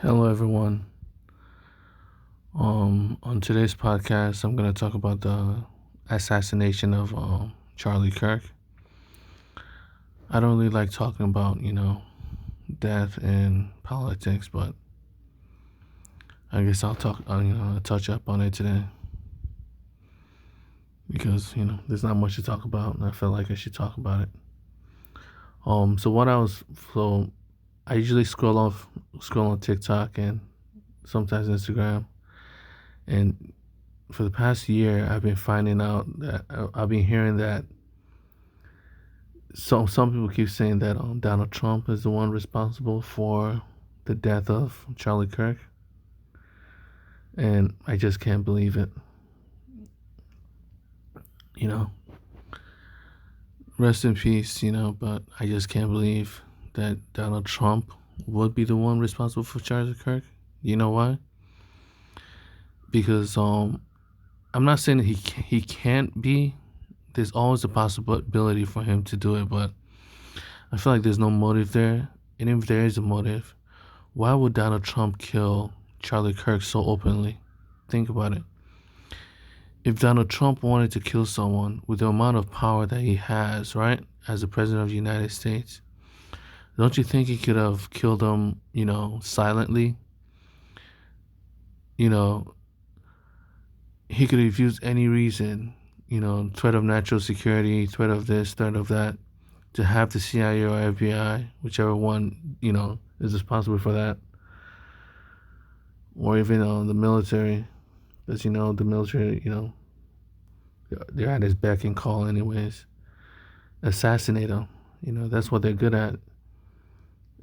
Hello, everyone. On today's podcast, I'm going to talk about the assassination of Charlie Kirk. I don't really like talking about, death and politics, but I guess I'll talk, touch up on it today because there's not much to talk about, and I feel like I should talk about it. So what I was so I usually scroll on TikTok and sometimes Instagram, and for the past year, I've been finding out that I've been hearing that some people keep saying that Donald Trump is the one responsible for the death of Charlie Kirk, and I just can't believe it. You know, rest in peace. But I just can't believe that Donald Trump would be the one responsible for Charlie Kirk. You know why? Because I'm not saying that he can't be. There's always a possibility for him to do it, but I feel like there's no motive there. And if there is a motive, why would Donald Trump kill Charlie Kirk so openly? Think about it. If Donald Trump wanted to kill someone with the amount of power that he has, right, as the president of the United States, don't you think he could have killed them, silently? You know, he could have used any reason, threat of national security, threat of this, threat of that, to have the CIA or FBI, whichever one, is responsible for that, or even the military, because, the military, they're at his beck and call anyways. Assassinate him. That's what they're good at.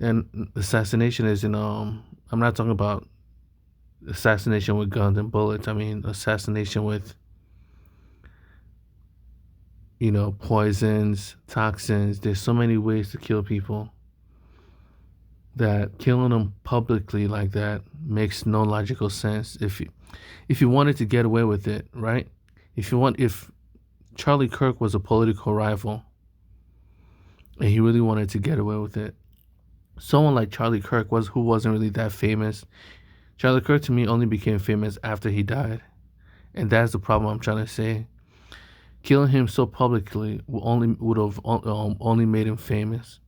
And assassination is, I'm not talking about assassination with guns and bullets. I mean, assassination with, poisons, toxins. There's so many ways to kill people that killing them publicly like that makes no logical sense. If you wanted to get away with it, right? If Charlie Kirk was a political rival and he really wanted to get away with it, someone like Charlie Kirk who wasn't really that famous. Charlie Kirk to me only became famous after he died, and that's the problem I'm trying to say. Killing him so publicly would have only made him famous.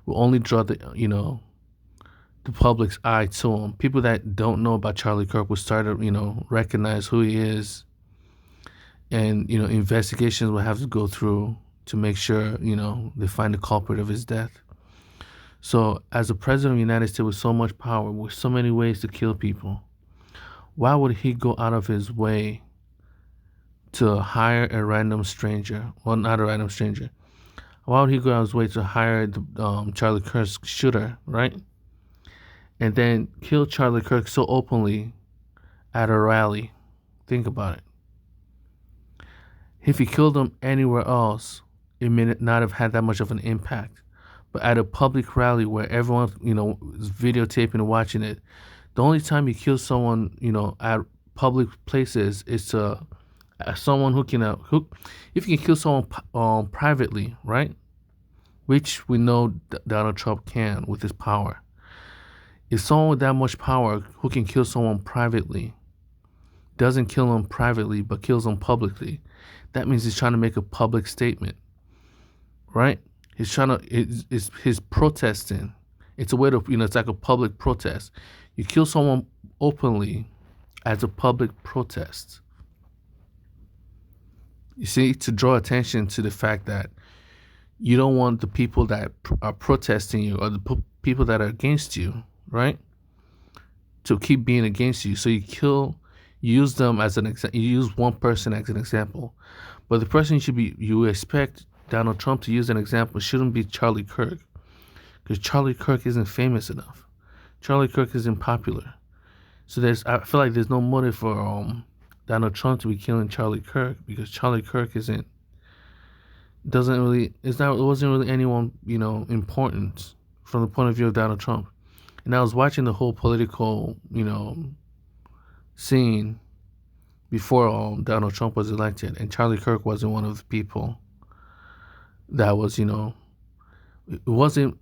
Will only draw the public's eye to him. People that don't know about Charlie Kirk will start to recognize who he is, and investigations will have to go through to make sure they find the culprit of his death. So, as a president of the United States with so much power, with so many ways to kill people, why would he go out of his way to hire a random stranger? Well, not a random stranger. Why would he go out of his way to hire Charlie Kirk's shooter, right? And then kill Charlie Kirk so openly at a rally? Think about it. If he killed him anywhere else, it may not have had that much of an impact. But at a public rally where everyone, is videotaping and watching it, the only time you kill someone, at public places is to someone if you can kill someone privately, right? Which we know Donald Trump can with his power. If someone with that much power who can kill someone privately doesn't kill them privately but kills them publicly, that means he's trying to make a public statement, right? He's protesting. It's a way to, it's like a public protest. You kill someone openly as a public protest. You see, to draw attention to the fact that you don't want the people that are protesting you or the people that are against you, right, to keep being against you. So use them as an example. You use one person as an example, but the person you expect Donald Trump to use an example shouldn't be Charlie Kirk, because Charlie Kirk isn't famous enough. Charlie Kirk isn't popular. So I feel like there's no motive for Donald Trump to be killing Charlie Kirk, because Charlie Kirk it wasn't really anyone, important from the point of view of Donald Trump. And I was watching the whole political, scene before Donald Trump was elected, and Charlie Kirk wasn't one of the people that was, it wasn't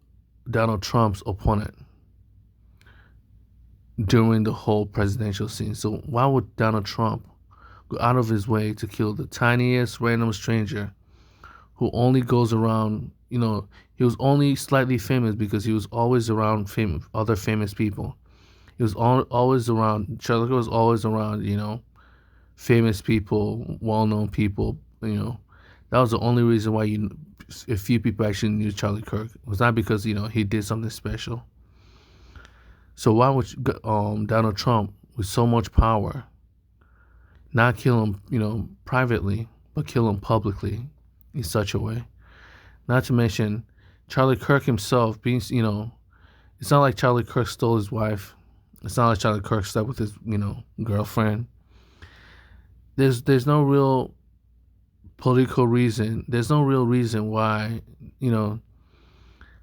Donald Trump's opponent. during the whole presidential scene. So why would Donald Trump go out of his way to kill the tiniest random stranger who only goes around, he was only slightly famous because he was always around other famous people. He was always around, Charlie Kirk was always around, famous people, well-known people. That was the only reason why a few people actually knew Charlie Kirk. It was not because, he did something special. So why would Donald Trump, with so much power, not kill him, privately, but kill him publicly in such a way? Not to mention, Charlie Kirk himself being, it's not like Charlie Kirk stole his wife. It's not like Charlie Kirk slept with his, girlfriend. There's no real political reason. There's no real reason why,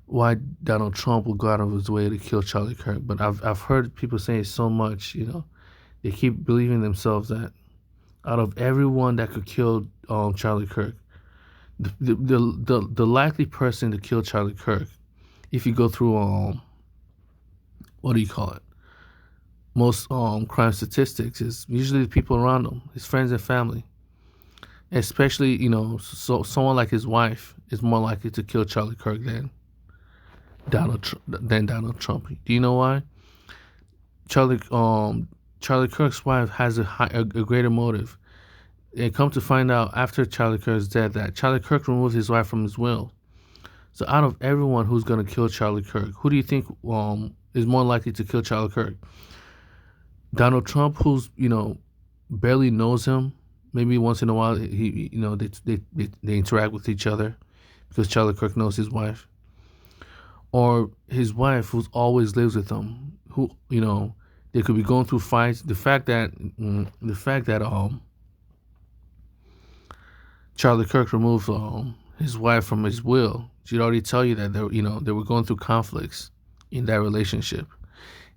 why Donald Trump will go out of his way to kill Charlie Kirk. But I've heard people say so much, they keep believing themselves that out of everyone that could kill Charlie Kirk, the likely person to kill Charlie Kirk, if you go through what do you call it? Most crime statistics is usually the people around him, his friends and family. Especially, so someone like his wife is more likely to kill Charlie Kirk than Donald Trump. Do you know why? Charlie Kirk's wife has a greater motive. And come to find out after Charlie Kirk's death that Charlie Kirk removed his wife from his will. So out of everyone who's gonna kill Charlie Kirk, who do you think is more likely to kill Charlie Kirk? Donald Trump, who's barely knows him. Maybe once in a while they interact with each other because Charlie Kirk knows his wife, or his wife who's always lives with him. Who they could be going through fights. The fact that Charlie Kirk removed his wife from his will should already tell you that they were going through conflicts in that relationship.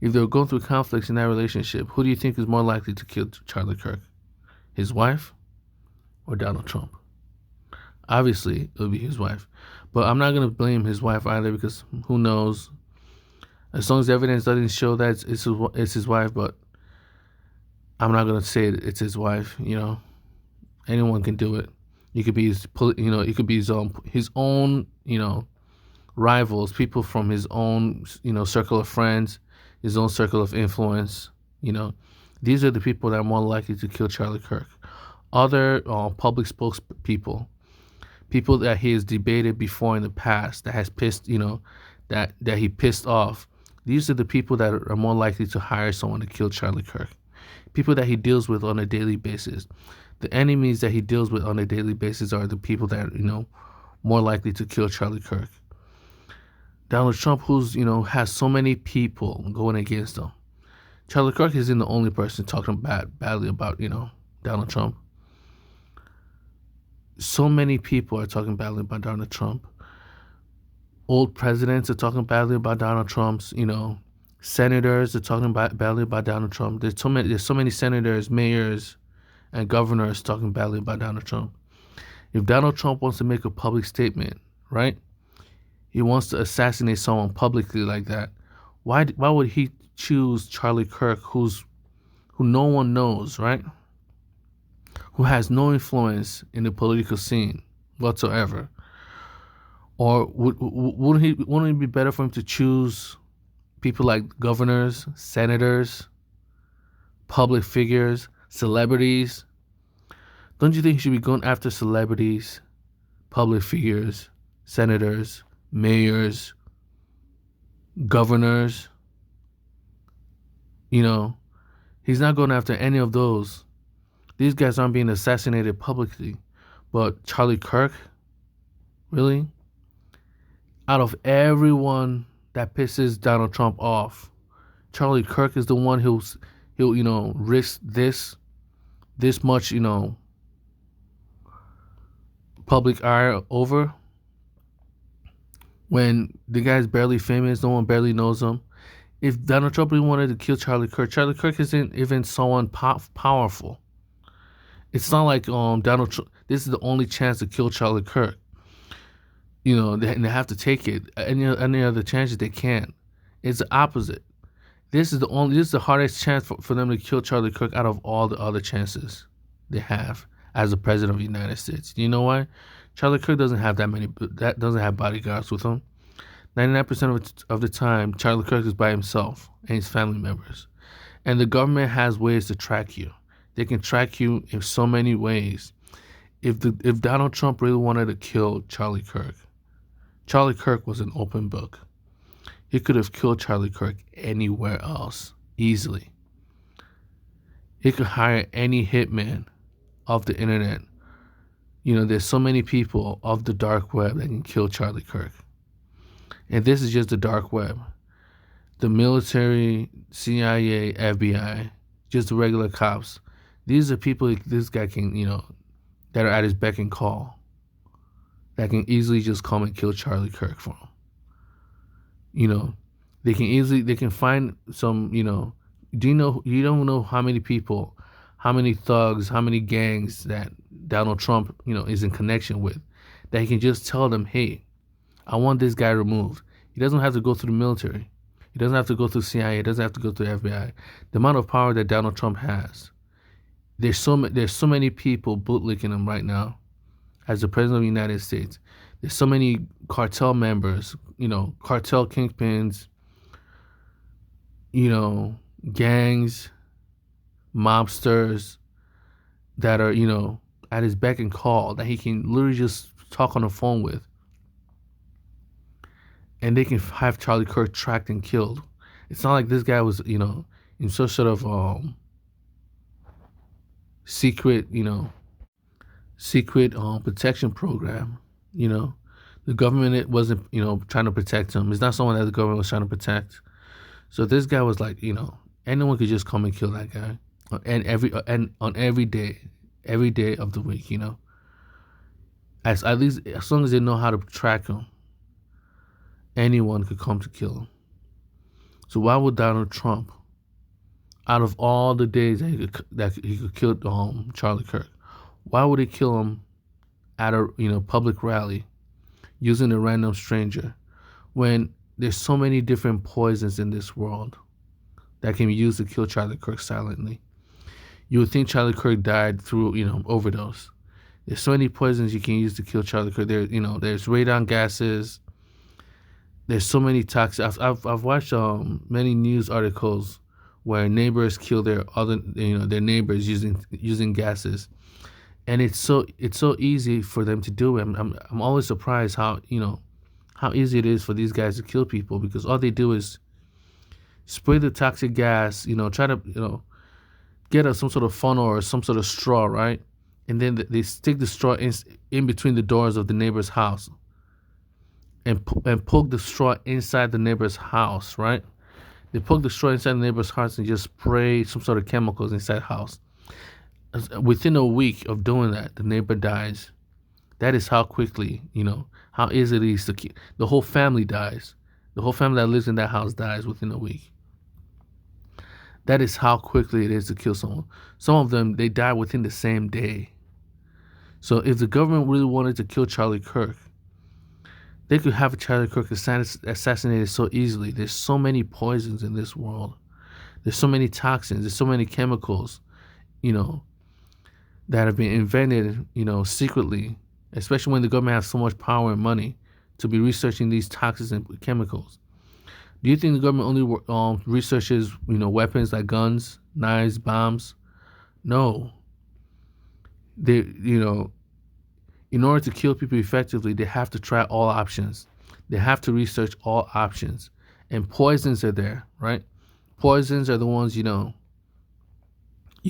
If they were going through conflicts in that relationship, who do you think is more likely to kill Charlie Kirk? His wife or Donald Trump? Obviously, it would be his wife. But I'm not going to blame his wife either because who knows? As long as the evidence doesn't show that it's his wife, but I'm not going to say it's his wife. Anyone can do it. It could be it could be his own, rivals, people from his own, circle of friends, his own circle of influence. These are the people that are more likely to kill Charlie Kirk. Other public spokespeople, people that he has debated before in the past, that has pissed, that he pissed off. These are the people that are more likely to hire someone to kill Charlie Kirk. People that he deals with on a daily basis. The enemies that he deals with on a daily basis are the people that more likely to kill Charlie Kirk. Donald Trump, who's has so many people going against him. Charlie Kirk isn't the only person talking badly about Donald Trump. So many people are talking badly about Donald Trump. Old presidents are talking badly about Donald Trump's. Senators are talking badly about Donald Trump. There's so many senators, mayors, and governors talking badly about Donald Trump. If Donald Trump wants to make a public statement, right? He wants to assassinate someone publicly like that. Why would he choose Charlie Kirk, who no one knows, right? Who has no influence in the political scene whatsoever? Or wouldn't it be better for him to choose people like governors, senators, public figures, celebrities? Don't you think he should be going after celebrities, public figures, senators, mayors, governors? He's not going after any of those. These guys aren't being assassinated publicly. But Charlie Kirk, really? Out of everyone that pisses Donald Trump off, Charlie Kirk is the one he'll risk this much, public ire over. When the guy's barely famous, no one barely knows him. If Donald Trump really wanted to kill Charlie Kirk isn't even someone powerful. It's not like Donald Trump. This is the only chance to kill Charlie Kirk. They have to take it. Any other chances they can't. It's the opposite. This is the hardest chance for them to kill Charlie Kirk out of all the other chances they have as the president of the United States. You know why? Charlie Kirk doesn't have bodyguards with him. 99% of the time, Charlie Kirk is by himself and his family members. And the government has ways to track you. They can track you in so many ways. If Donald Trump really wanted to kill Charlie Kirk was an open book. He could have killed Charlie Kirk anywhere else easily. He could hire any hitman off the internet. There's so many people off the dark web that can kill Charlie Kirk. And this is just the dark web. The military, CIA, FBI, just the regular cops. These are people this guy can, that are at his beck and call. That can easily just come and kill Charlie Kirk for him. They can find some, you don't know how many people, how many thugs, how many gangs that Donald Trump, is in connection with, that he can just tell them, hey, I want this guy removed. He doesn't have to go through the military. He doesn't have to go through CIA. He doesn't have to go through the FBI. The amount of power that Donald Trump has, there's so many people bootlicking him right now as the president of the United States. There's so many cartel members, cartel kingpins, gangs, mobsters that are, at his beck and call that he can literally just talk on the phone with. And they can have Charlie Kirk tracked and killed. It's not like this guy was, in some sort of secret protection program. The government wasn't, trying to protect him. It's not someone that the government was trying to protect. So this guy was like, anyone could just come and kill that guy, and on every day of the week. At least as long as they know how to track him, anyone could come to kill him. So why would Donald Trump, out of all the days that he could kill Charlie Kirk, why would he kill him at a public rally using a random stranger when there's so many different poisons in this world that can be used to kill Charlie Kirk silently? You would think Charlie Kirk died through overdose. There's so many poisons you can use to kill Charlie Kirk. There's radon gases. There's so many toxic. I've watched many news articles where neighbors kill their neighbors using gases, and it's so easy for them to do it. I'm always surprised how easy it is for these guys to kill people, because all they do is spray the toxic gas, try to get some sort of funnel or some sort of straw, right? And then they stick the straw in between the doors of the neighbor's house. And poke the straw inside the neighbor's house, right? They poke the straw inside the neighbor's house and just spray some sort of chemicals inside the house. Within a week of doing that, the neighbor dies. That is how quickly, how easy it is to kill. The whole family dies. The whole family that lives in that house dies within a week. That is how quickly it is to kill someone. Some of them, they die within the same day. So if the government really wanted to kill Charlie Kirk, they could have Charlie Kirk assassinated so easily. There's so many poisons in this world. There's so many toxins. There's so many chemicals, that have been invented, secretly, especially when the government has so much power and money to be researching these toxins and chemicals. Do you think the government only researches, weapons like guns, knives, bombs? No. They, in order to kill people effectively, they have to try all options. They have to research all options. And poisons are there, right? Poisons are the ones, you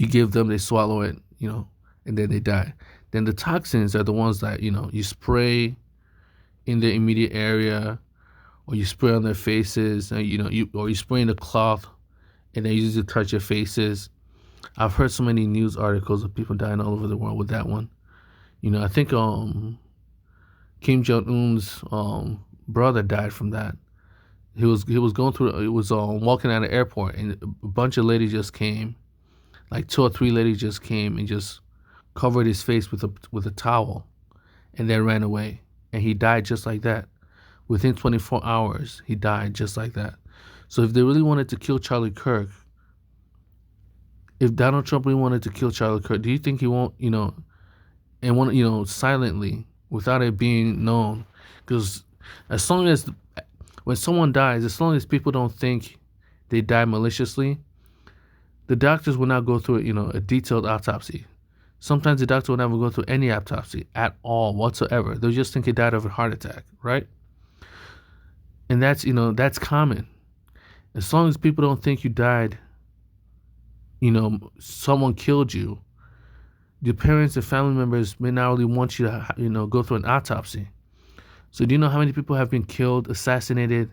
give them, they swallow it, and then they die. Then the toxins are the ones that, you spray in the immediate area, or you spray on their faces, or you spray in the cloth, and they use it to touch your faces. I've heard so many news articles of people dying all over the world with that one. I think Kim Jong-un's brother died from that. He was going through. It was walking at an airport, and a bunch of ladies just came, like 2 or 3 ladies just came and just covered his face with a towel, and then ran away. And he died just like that. Within 24 hours, he died just like that. So if they really wanted to kill Charlie Kirk, if Donald Trump really wanted to kill Charlie Kirk, do you think he won't, and want, silently without it being known? Because as long as when someone dies, as long as people don't think they die maliciously, the doctors will not go through, a detailed autopsy. Sometimes the doctor will never go through any autopsy at all whatsoever. They'll just think he died of a heart attack, right? And that's common. As long as people don't think you died, someone killed you, your parents and family members may not really want you to, go through an autopsy. So do you know how many people have been killed, assassinated,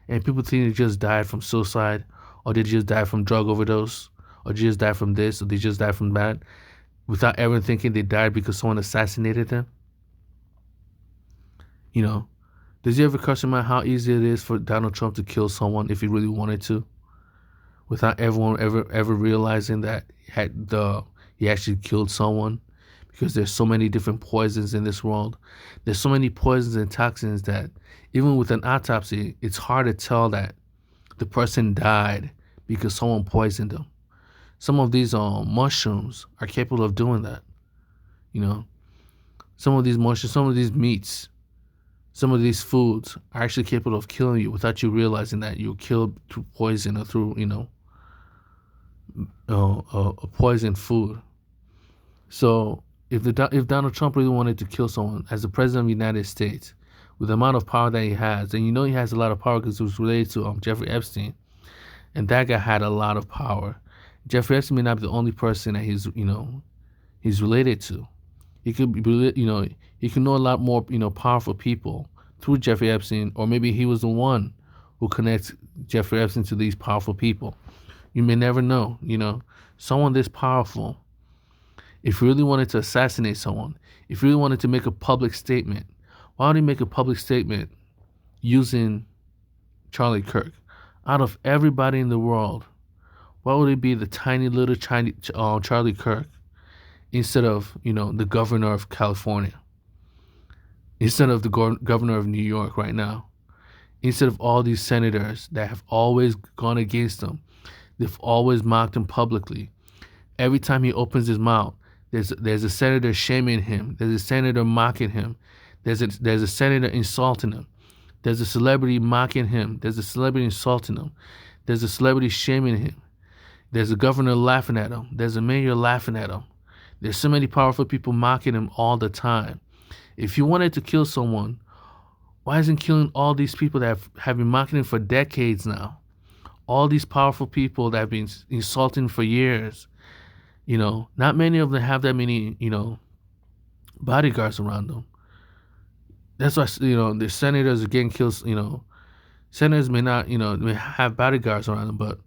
and people think they just died from suicide, or they just died from drug overdose, or they just died from this, or they just died from that, without ever thinking they died because someone assassinated them? Does it ever cross your mind how easy it is for Donald Trump to kill someone if he really wanted to, without everyone ever realizing that he actually killed someone? Because there's so many different poisons in this world. There's so many poisons and toxins that even with an autopsy, it's hard to tell that the person died because someone poisoned them. Some of these mushrooms are capable of doing that. Some of these mushrooms, some of these meats, some of these foods are actually capable of killing you without you realizing that you were killed through poison or through, a poisoned food. So if Donald Trump really wanted to kill someone as the president of the United States, with the amount of power that he has, and he has a lot of power because it was related to Jeffrey Epstein, and that guy had a lot of power. Jeffrey Epstein may not be the only person that he's related to. He could be, he could know a lot more, powerful people through Jeffrey Epstein, or maybe he was the one who connects Jeffrey Epstein to these powerful people. You may never know, someone this powerful. If you really wanted to assassinate someone, if you really wanted to make a public statement, why would he make a public statement using Charlie Kirk? Out of everybody in the world, why would it be the tiny little Charlie Kirk instead of, the governor of California, instead of the governor of New York right now, instead of all these senators that have always gone against him? They've always mocked him publicly. Every time he opens his mouth, there's a senator shaming him. There's a senator mocking him. There's a senator insulting him. There's a celebrity mocking him. There's a celebrity insulting him. There's a celebrity shaming him. There's a governor laughing at him. There's a mayor laughing at him. There's so many powerful people mocking him all the time. If you wanted to kill someone, why isn't killing all these people that have been mocking him for decades now? All these powerful people that have been insulting for years. Not many of them have that many, bodyguards around them. That's why, the senators are getting killed, senators may not, may have bodyguards around them, but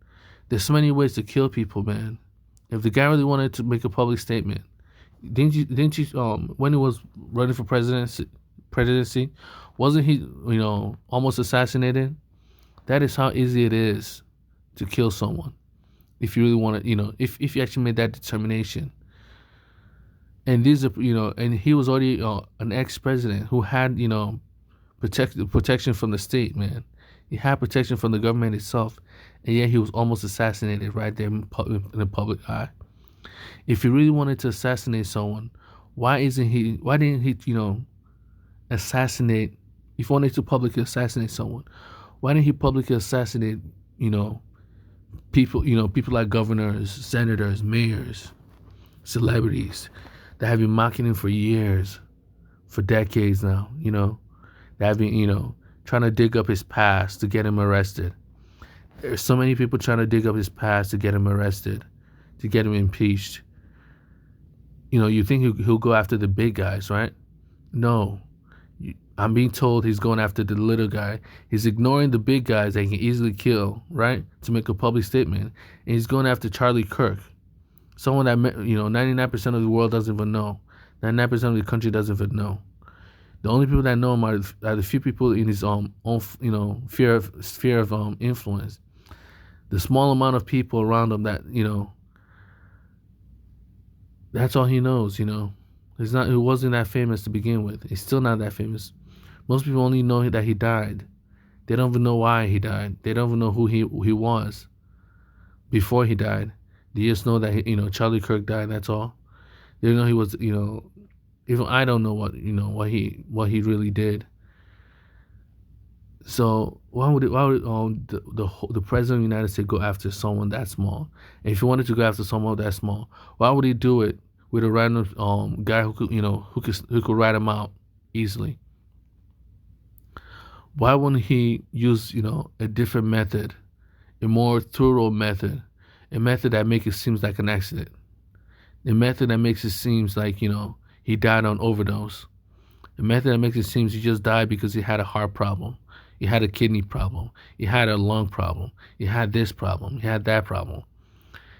there's so many ways to kill people, man. If the guy really wanted to make a public statement, didn't you, when he was running for presidency, wasn't he, almost assassinated? That is how easy it is to kill someone. If you really want to, if you actually made that determination. And these are, and he was already an ex-president who had, protection from the state, man. He had protection from the government itself, and yet he was almost assassinated right there in the public eye. If he really wanted to assassinate someone, why didn't he, assassinate? If he wanted to publicly assassinate someone, why didn't he publicly assassinate, people like governors, senators, mayors, celebrities that have been mocking him for years, for decades now, that have been, trying to dig up his past to get him arrested. There's so many people trying to dig up his past to get him arrested, to get him impeached. You think he'll go after the big guys, right? No. I'm being told he's going after the little guy. He's ignoring the big guys that he can easily kill, right, to make a public statement. And he's going after Charlie Kirk, someone that, 99% of the world doesn't even know. 99% of the country doesn't even know. The only people that know him are the few people in his own, sphere of influence. The small amount of people around him that, that's all he knows, He wasn't that famous to begin with. He's still not that famous. Most people only know that he died. They don't even know why he died. They don't even know who he was before he died. They just know that Charlie Kirk died. That's all. They don't know he was. Even I don't know what he really did. So why would the president of the United States go after someone that small? And if he wanted to go after someone that small, why would he do it with a random guy who could write him out easily? Why wouldn't he use a different method, a more thorough method, a method that makes it seem like an accident, a method that makes it seem like he died on overdose, a method that makes it seem he just died because he had a heart problem, he had a kidney problem, he had a lung problem, he had this problem, he had that problem,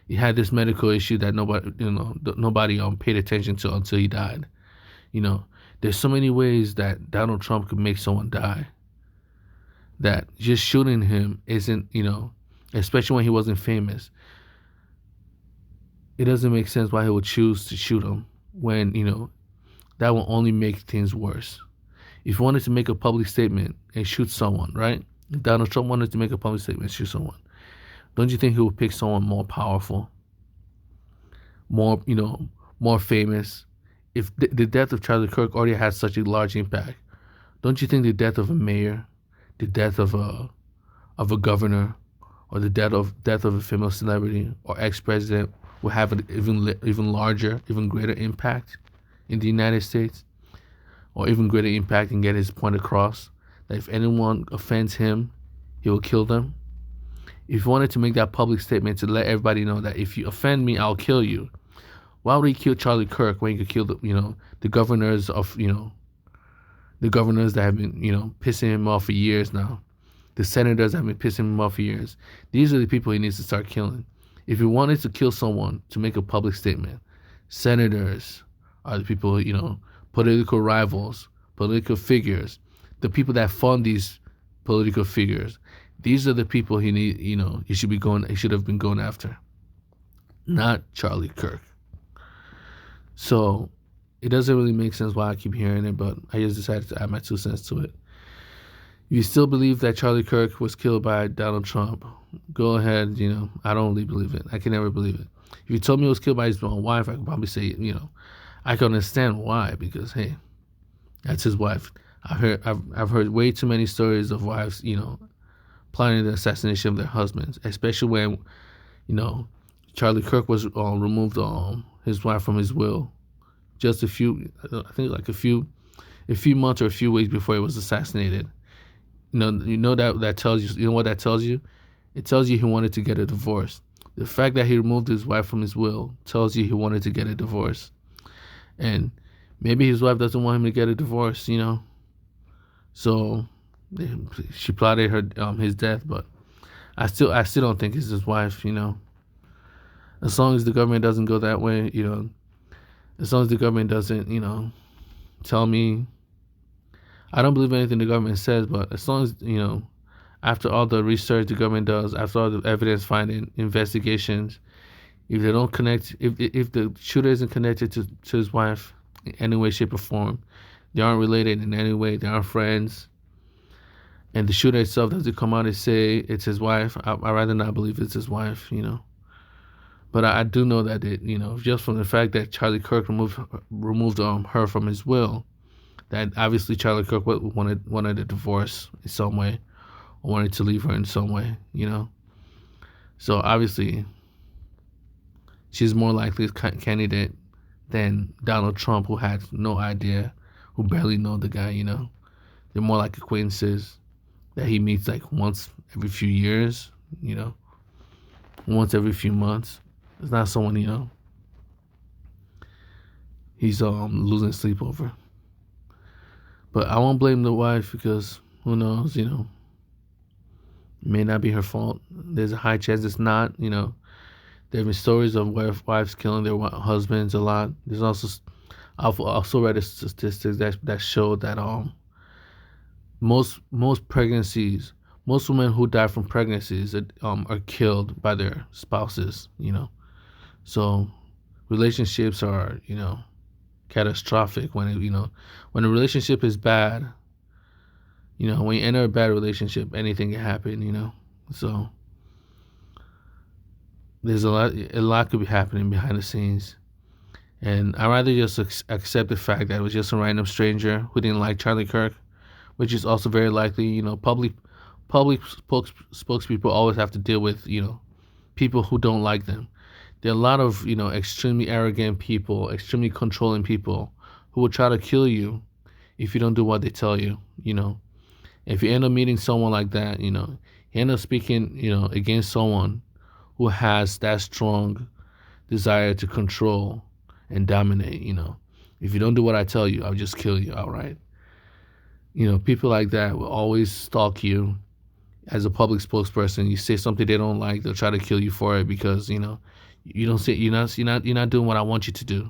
he had this medical issue that nobody paid attention to until he died. There's so many ways that Donald Trump could make someone die, that just shooting him isn't, especially when he wasn't famous, it doesn't make sense why he would choose to shoot him when, that will only make things worse. If he wanted to make a public statement and shoot someone, right? If Donald Trump wanted to make a public statement and shoot someone, don't you think he would pick someone more powerful, more famous? If the death of Charlie Kirk already had such a large impact, don't you think the death of a mayor, the death of a governor, or the death of a famous celebrity or ex-president will have an even larger, even greater impact in the United States, or even greater impact and get his point across that if anyone offends him, he will kill them? If he wanted to make that public statement to let everybody know that if you offend me, I'll kill you, why would he kill Charlie Kirk when he could kill the governors of the governors that have been pissing him off for years now, the senators that have been pissing him off for years? These are the people he needs to start killing. If he wanted to kill someone to make a public statement, senators are the people, political rivals, political figures, the people that fund these political figures. These are the people he should have been going after, not Charlie Kirk. So it doesn't really make sense why I keep hearing it, but I just decided to add my 2 cents to it. If you still believe that Charlie Kirk was killed by Donald Trump, go ahead. I don't really believe it. I can never believe it. If you told me it was killed by his own wife, I could probably say, I can understand why, because hey, that's his wife. I've heard way too many stories of wives, planning the assassination of their husbands, especially when, Charlie Kirk was removed his wife from his will just a few months or a few weeks before he was assassinated. That tells you, what that tells you? It tells you he wanted to get a divorce. The fact that he removed his wife from his will tells you he wanted to get a divorce. And maybe his wife doesn't want him to get a divorce, So she plotted his death, but I still don't think it's his wife, As long as the government doesn't go that way, as long as the government doesn't, tell me. I don't believe anything the government says, but as long as, after all the research the government does, after all the evidence finding, investigations, if they don't connect, if the shooter isn't connected to his wife in any way, shape, or form, they aren't related in any way, they aren't friends, and the shooter itself doesn't come out and say it's his wife, I'd rather not believe it's his wife, But I do know that just from the fact that Charlie Kirk removed her from his will, that obviously Charlie Kirk wanted a divorce in some way, or wanted to leave her in some way, So obviously, she's more likely a candidate than Donald Trump, who had no idea, who barely know the guy, They're more like acquaintances that he meets like once every few years, once every few months. It's not someone, he's losing sleep over. But I won't blame the wife, because who knows, it may not be her fault. There's a high chance it's not, There have been stories of wives killing their husbands a lot. There's also, I've also read a statistics that showed that most pregnancies, most women who die from pregnancies are killed by their spouses, So relationships are, catastrophic when when a relationship is bad, When you enter a bad relationship, anything can happen. So there's a lot could be happening behind the scenes. And I'd rather just accept the fact that it was just a random stranger who didn't like Charlie Kirk, which is also very likely. Public spokespeople always have to deal with people who don't like them. There are a lot of extremely arrogant people, extremely controlling people who will try to kill you if you don't do what they tell you. If you end up meeting someone like that, you end up speaking against someone who has that strong desire to control and dominate. If you don't do what I tell you, I'll just kill you outright. People like that will always stalk you as a public spokesperson. You say something they don't like, they'll try to kill you for it because you don't say you're not doing what I want you to do.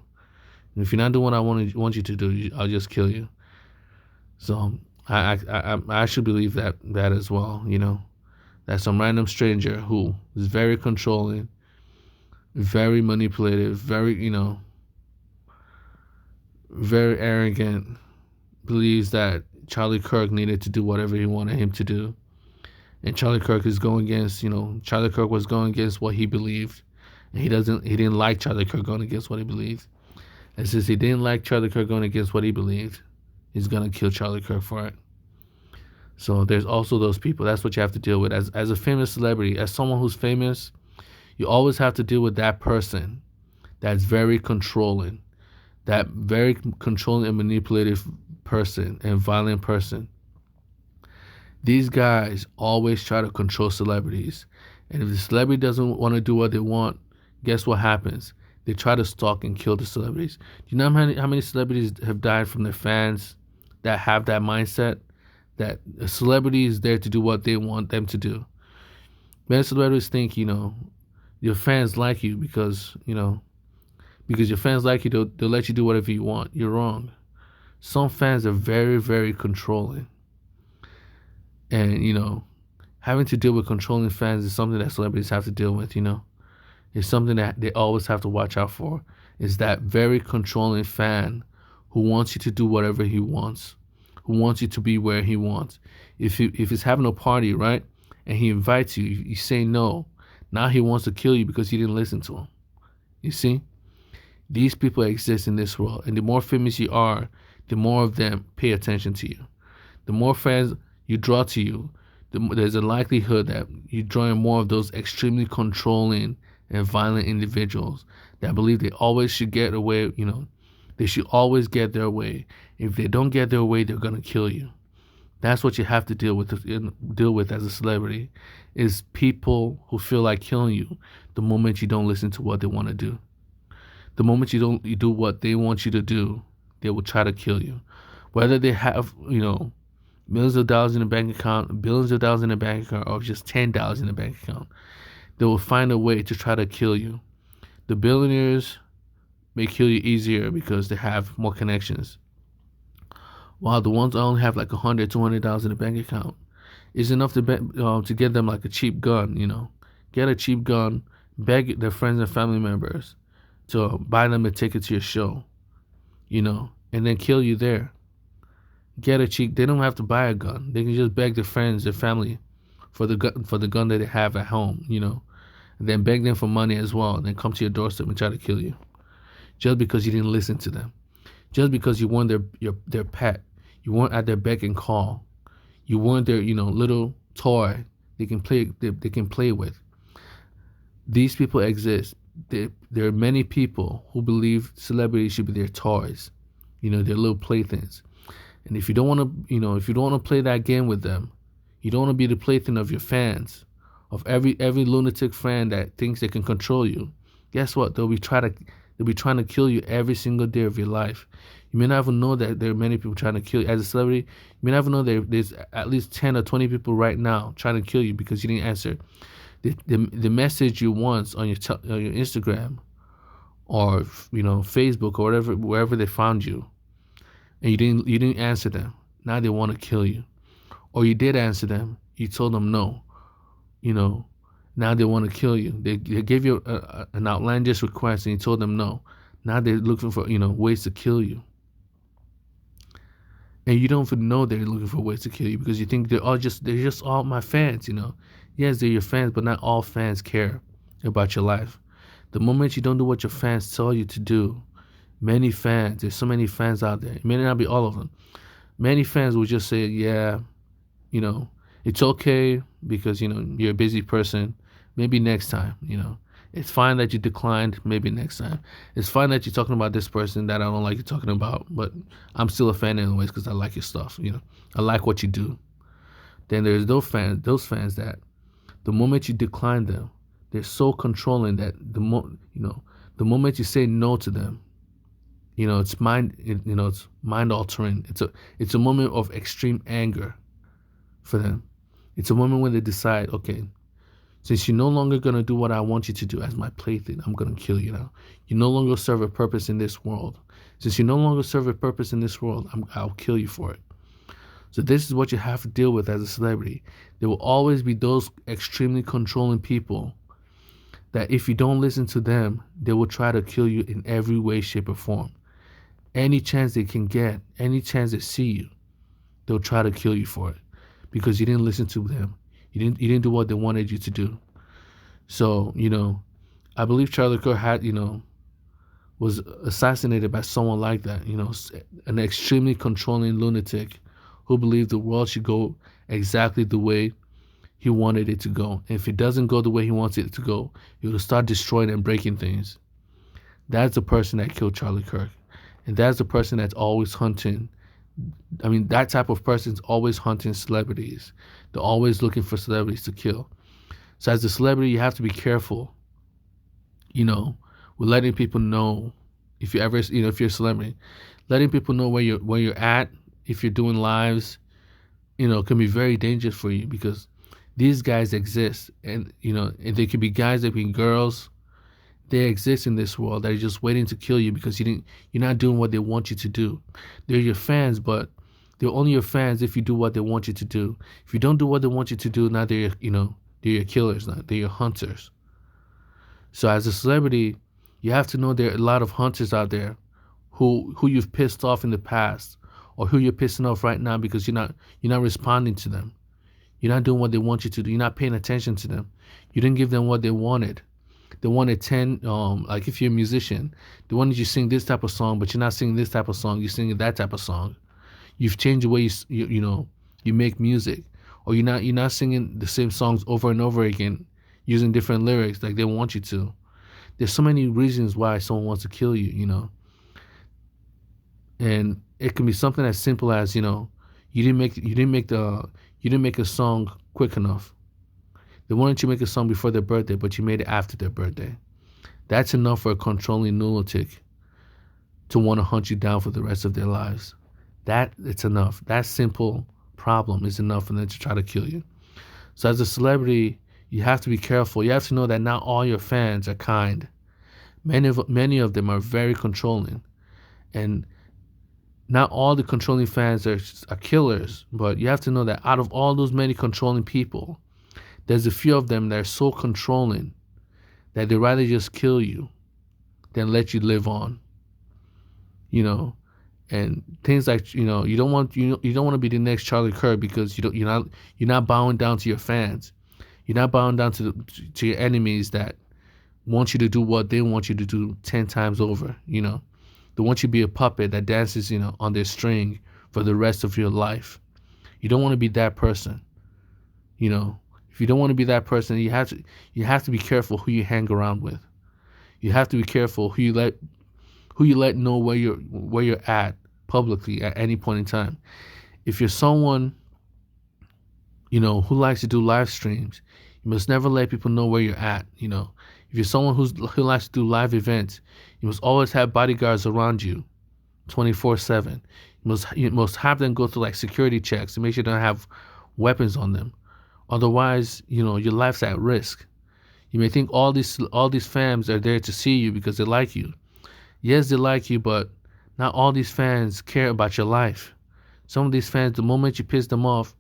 And if you're not doing what I want you to do, I'll just kill you. So I actually believe that as well. That some random stranger who is very controlling, very manipulative, very arrogant, believes that Charlie Kirk needed to do whatever he wanted him to do. And Charlie Kirk was going against what he believed. And he didn't like Charlie Kirk going against what he believed. And since he didn't like Charlie Kirk going against what he believed, he's going to kill Charlie Kirk for it. So there's also those people. That's what you have to deal with. As a famous celebrity, as someone who's famous, you always have to deal with that person that's very controlling, that very controlling and manipulative person and violent person. These guys always try to control celebrities. And if the celebrity doesn't want to do what they want, guess what happens? They try to stalk and kill the celebrities. Do you know how many celebrities have died from their fans that have that mindset? That a celebrity is there to do what they want them to do. Many celebrities think, your fans like you because your fans like you, they'll let you do whatever you want. You're wrong. Some fans are very, very controlling. And, having to deal with controlling fans is something that celebrities have to deal with, It's something that they always have to watch out for. Is that very controlling fan who wants you to do whatever he wants, who wants you to be where he wants. If he's having a party, right, and he invites you, you say no. Now he wants to kill you because you didn't listen to him. You see? These people exist in this world. And the more famous you are, the more of them pay attention to you. The more fans you draw to you, there's a likelihood that you're drawing more of those extremely controlling and violent individuals that believe they always should get away, they should always get their way. If they don't get their way, they're going to kill you. That's what you have to deal with as a celebrity, is people who feel like killing you the moment you don't listen to what they want to do. The moment you do what they want you to do, they will try to kill you. Whether they have, millions of dollars in the bank account, billions of dollars in the bank account, or just $10 in the bank account, they will find a way to try to kill you. The billionaires may kill you easier because they have more connections. While the ones that only have like $100, $200 in the bank account is enough to get them like a cheap gun, Get a cheap gun, beg their friends and family members to buy them a ticket to your show, and then kill you there. Get a cheap. They don't have to buy a gun. They can just beg their friends, their family, for the gun that they have at home, and then beg them for money as well, and then come to your doorstep and try to kill you, just because you didn't listen to them, just because you weren't their pet, you weren't at their beck and call, you weren't their little toy they can play with. These people exist. There are many people who believe celebrities should be their toys, their little playthings. And if you don't want to play that game with them, you don't want to be the plaything of your fans, of every lunatic fan that thinks they can control you. Guess what? They'll be trying to kill you every single day of your life. You may not even know that there are many people trying to kill you. As a celebrity, you may not even know there's at least 10 or 20 people right now trying to kill you because you didn't answer the message you want on your Instagram or Facebook or wherever they found you, and you didn't answer them. Now they want to kill you. Or you did answer them, you told them no. Now they want to kill you. They gave you an outlandish request and you told them no. Now they're looking for ways to kill you. and you don't even know they're looking for ways to kill you because you think they're just all my fans. Yes, they're your fans, but not all fans care about your life. The moment you don't do what your fans tell you to do, many fans, there's so many fans out there. It may not be all of them. Many fans will just say, yeah, you know, it's okay because, you're a busy person. Maybe next time, It's fine that you declined. Maybe next time. It's fine that you're talking about this person that I don't like you talking about, but I'm still a fan anyways because I like your stuff, I like what you do. Then there's those fans that the moment you decline them, they're so controlling that the moment you say no to them, it's mind altering. It's a moment of extreme anger for them. It's a moment when they decide, okay, since you're no longer going to do what I want you to do as my plaything, I'm going to kill you now. You no longer serve a purpose in this world. Since you no longer serve a purpose in this world, I'll kill you for it. So this is what you have to deal with as a celebrity. There will always be those extremely controlling people that if you don't listen to them, they will try to kill you in every way, shape, or form. Any chance they can get, any chance they see you, they'll try to kill you for it because you didn't listen to them. You didn't do what they wanted you to do. So, I believe Charlie Kirk was assassinated by someone like that, an extremely controlling lunatic who believed the world should go exactly the way he wanted it to go. And if it doesn't go the way he wants it to go, he will start destroying and breaking things. That's the person that killed Charlie Kirk. And that's the person that's always hunting. That type of person's always hunting celebrities. They're always looking for celebrities to kill. So as a celebrity, you have to be careful, with letting people know if you ever, if you're a celebrity, letting people know where you're at. If you're doing lives, can be very dangerous for you because these guys exist, and and they could be guys, they could be girls. They exist in this world that are just waiting to kill you because you're not doing what they want you to do. They're your fans, but they're only your fans if you do what they want you to do. If you don't do what they want you to do, now they're your killers, now they're your hunters. So as a celebrity, you have to know there are a lot of hunters out there who you've pissed off in the past, or who you're pissing off right now because you're not responding to them. You're not doing what they want you to do. You're not paying attention to them. You didn't give them what they wanted. They wanted 10, like if you're a musician, they wanted you to sing this type of song, but you're not singing this type of song, you're singing that type of song. You've changed the way you make music, or you're not singing the same songs over and over again, using different lyrics like they want you to. There's so many reasons why someone wants to kill you, and it can be something as simple as you didn't make a song quick enough. They wanted you to make a song before their birthday, but you made it after their birthday. That's enough for a controlling lunatic to want to hunt you down for the rest of their lives. It's enough. That simple problem is enough for them to try to kill you. So as a celebrity, you have to be careful. You have to know that not all your fans are kind. Many of them are very controlling. And not all the controlling fans are killers, but you have to know that out of all those many controlling people, there's a few of them that are so controlling that they'd rather just kill you than let you live on. And things like you don't want to be the next Charlie Kirk because you're not bowing down to your fans. You're not bowing down to your enemies that want you to do what they want you to do 10 times over. They want you to be a puppet that dances on their string for the rest of your life. You don't want to be that person. If you don't want to be that person, you have to be careful who you hang around with. You have to be careful who you let know where you're at publicly at any point in time. If you're someone who likes to do live streams, you must never let people know where you're at. If you're someone who likes to do live events, you must always have bodyguards around you 24/7. You must have them go through like security checks to make sure they don't have weapons on them. Otherwise, your life's at risk. You may think all these fans are there to see you because they like you. Yes, they like you, but not all these fans care about your life. Some of these fans, the moment you piss them off,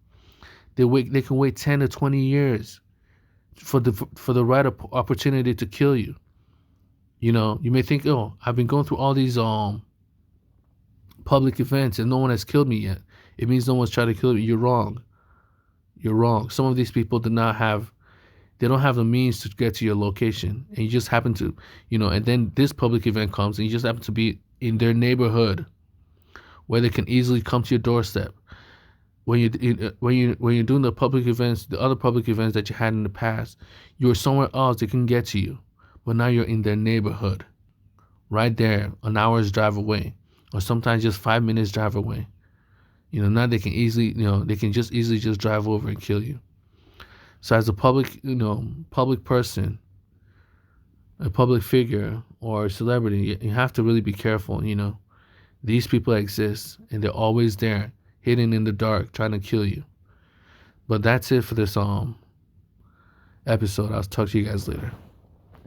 they can wait 10 to 20 years for the right opportunity to kill you. You may think, I've been going through all these public events and no one has killed me yet. it means no one's trying to kill you. You're wrong. You're wrong. Some of these people they don't have the means to get to your location, and you just happen to, and then this public event comes, and you just happen to be in their neighborhood, where they can easily come to your doorstep. When you're doing the public events, the other public events that you had in the past, you were somewhere else they can get to you, but now you're in their neighborhood, right there, an hour's drive away, or sometimes just 5 minutes drive away. Now they can easily, they can just easily just drive over and kill you. So as a public person, a public figure or a celebrity, you have to really be careful. These people exist, and they're always there, hidden in the dark, trying to kill you. But that's it for this episode. I'll talk to you guys later.